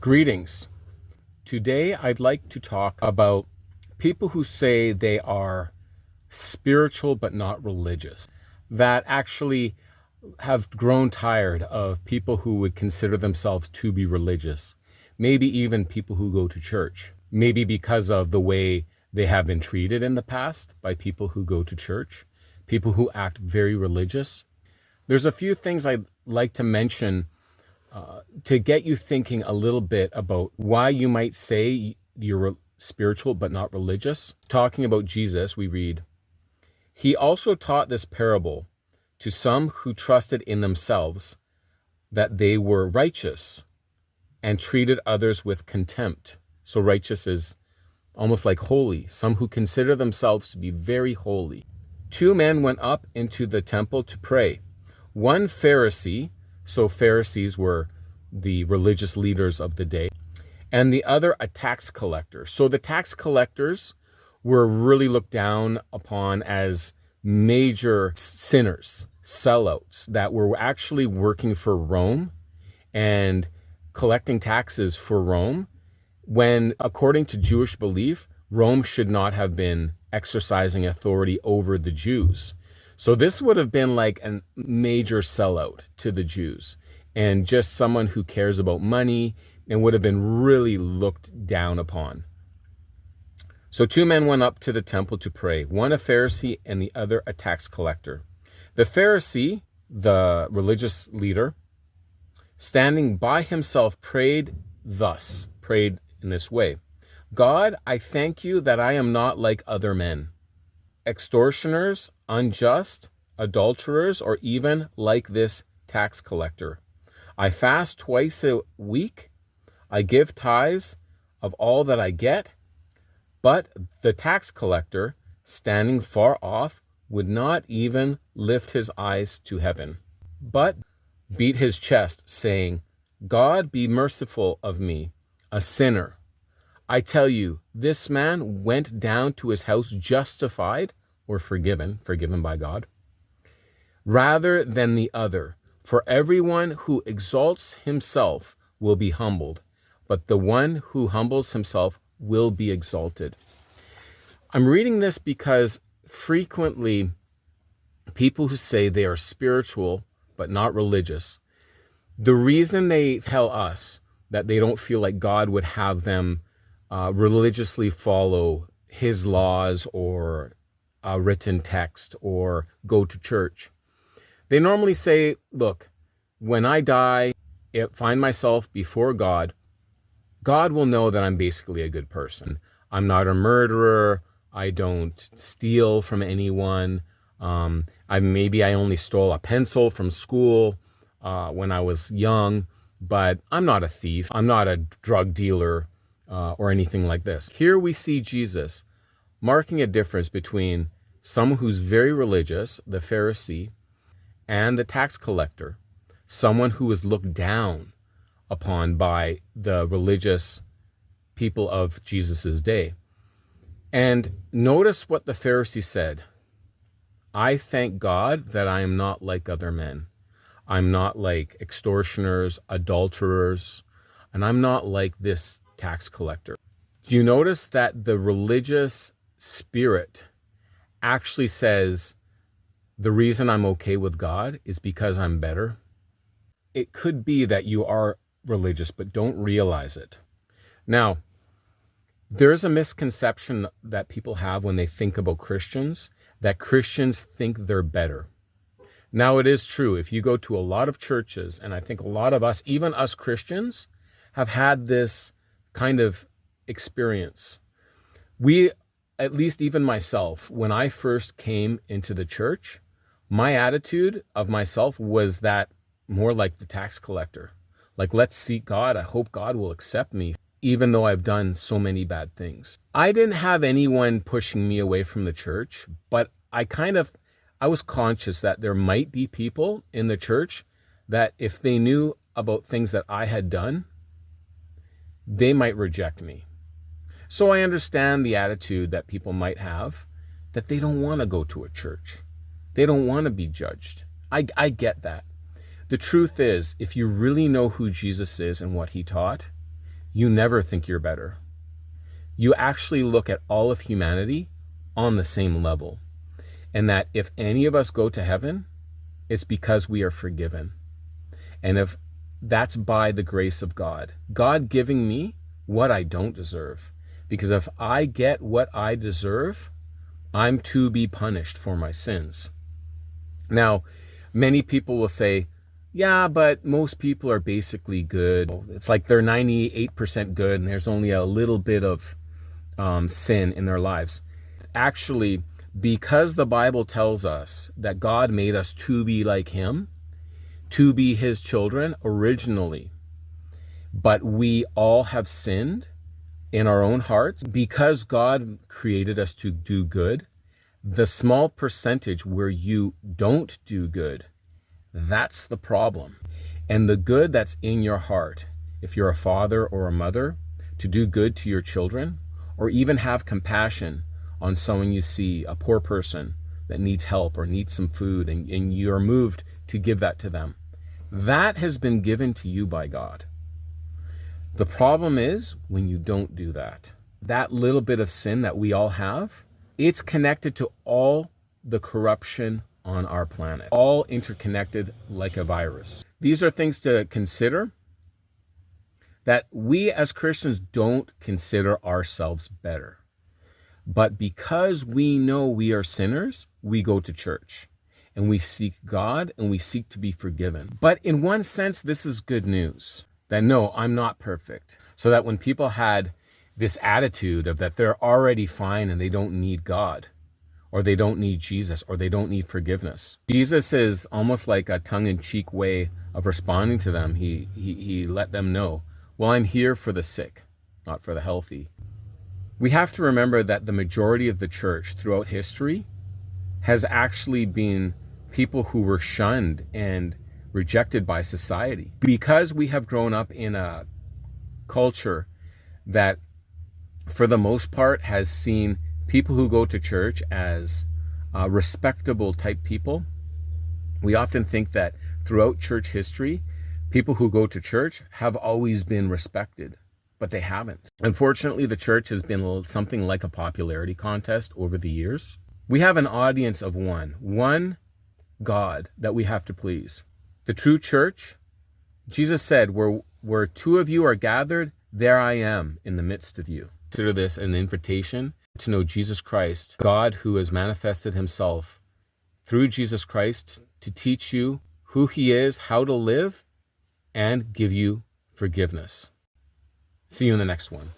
Greetings. Today I'd like to talk about people who say they are spiritual but not religious, that actually have grown tired of people who would consider themselves to be religious, maybe even people who go to church, maybe because of the way they have been treated in the past by people who go to church, people who act very religious. There's a few things I'd like to mention to get you thinking a little bit about why you might say you're spiritual but not religious. Talking about Jesus, we read, "He also taught this parable to some who trusted in themselves that they were righteous and treated others with contempt." So righteous is almost like holy, some who consider themselves to be very holy. Two men went up into the temple to pray. One Pharisee, so Pharisees were the religious leaders of the day, and the other a tax collector. So the tax collectors were really looked down upon as major sinners, sellouts that were actually working for Rome and collecting taxes for Rome, when, according to Jewish belief, Rome should not have been exercising authority over the Jews. So this would have been like a major sellout to the Jews and just someone who cares about money and would have been really looked down upon. So two men went up to the temple to pray, one a Pharisee and the other a tax collector. The Pharisee, the religious leader, standing by himself, prayed in this way: "God, I thank you that I am not like other men, extortioners, unjust, adulterers, or even like this tax collector. I fast twice a week. I give tithes of all that I get." But the tax collector, standing far off, would not even lift his eyes to heaven, but beat his chest, saying, "God, be merciful of me, a sinner." I tell you, this man went down to his house justified, or forgiven by God, rather than the other. For everyone who exalts himself will be humbled, but the one who humbles himself will be exalted. I'm reading this because frequently people who say they are spiritual but not religious, the reason they tell us that they don't feel like God would have them religiously follow his laws or a written text or go to church, they normally say, look, when I die, find myself before God, God will know that I'm basically a good person. I'm not a murderer. I don't steal from anyone. Maybe I only stole a pencil from school when I was young, but I'm not a thief. I'm not a drug dealer or anything like this. Here we see Jesus marking a difference between someone who's very religious, the Pharisee, and the tax collector, someone who is looked down upon by the religious people of Jesus's day. And notice what the Pharisee said: "I thank God that I am not like other men. I'm not like extortioners, adulterers, and I'm not like this tax collector." Do you notice that the religious spirit actually says, the reason I'm okay with God is because I'm better? It could be that you are religious, but don't realize it. Now, there's a misconception that people have when they think about Christians, that Christians think they're better. Now, it is true. If you go to a lot of churches, and I think a lot of us, even us Christians, have had this kind of experience. We, at least even myself, when I first came into the church, my attitude of myself was that more like the tax collector. Like, let's seek God. I hope God will accept me, even though I've done so many bad things. I didn't have anyone pushing me away from the church, but I was conscious that there might be people in the church that if they knew about things that I had done, they might reject me. So I understand the attitude that people might have, that they don't want to go to a church. They don't want to be judged. I get that. The truth is, if you really know who Jesus is and what he taught, you never think you're better. You actually look at all of humanity on the same level. And that if any of us go to heaven, it's because we are forgiven. And if that's by the grace of God, God giving me what I don't deserve. Because if I get what I deserve, I'm to be punished for my sins. Now, many people will say, yeah, but most people are basically good. It's like they're 98% good and there's only a little bit of sin in their lives. Actually, because the Bible tells us that God made us to be like him, to be his children originally, but we all have sinned in our own hearts. Because God created us to do good, the small percentage where you don't do good, that's the problem. And the good that's in your heart, if you're a father or a mother, to do good to your children, or even have compassion on someone you see, a poor person that needs help or needs some food, and you're moved to give that to them, that has been given to you by God. The problem is when you don't do that. That little bit of sin that we all have, it's connected to all the corruption on our planet, all interconnected like a virus. These are things to consider, that we as Christians don't consider ourselves better. But because we know we are sinners, we go to church and we seek God and we seek to be forgiven. But in one sense, this is good news, that no, I'm not perfect. So that when people had this attitude of that they're already fine and they don't need God, or they don't need Jesus, or they don't need forgiveness, Jesus is almost like a tongue-in-cheek way of responding to them. He let them know, well, I'm here for the sick, not for the healthy. We have to remember that the majority of the church throughout history has actually been people who were shunned and rejected by society. Because we have grown up in a culture that, for the most part, has seen people who go to church as respectable type people, we often think that throughout church history, people who go to church have always been respected, but they haven't. Unfortunately, the church has been something like a popularity contest over the years. We have an audience of one God that we have to please. The true church, Jesus said, where two of you are gathered, there I am in the midst of you. Consider this an invitation to know Jesus Christ, God who has manifested himself through Jesus Christ to teach you who he is, how to live, and give you forgiveness. See you in the next one.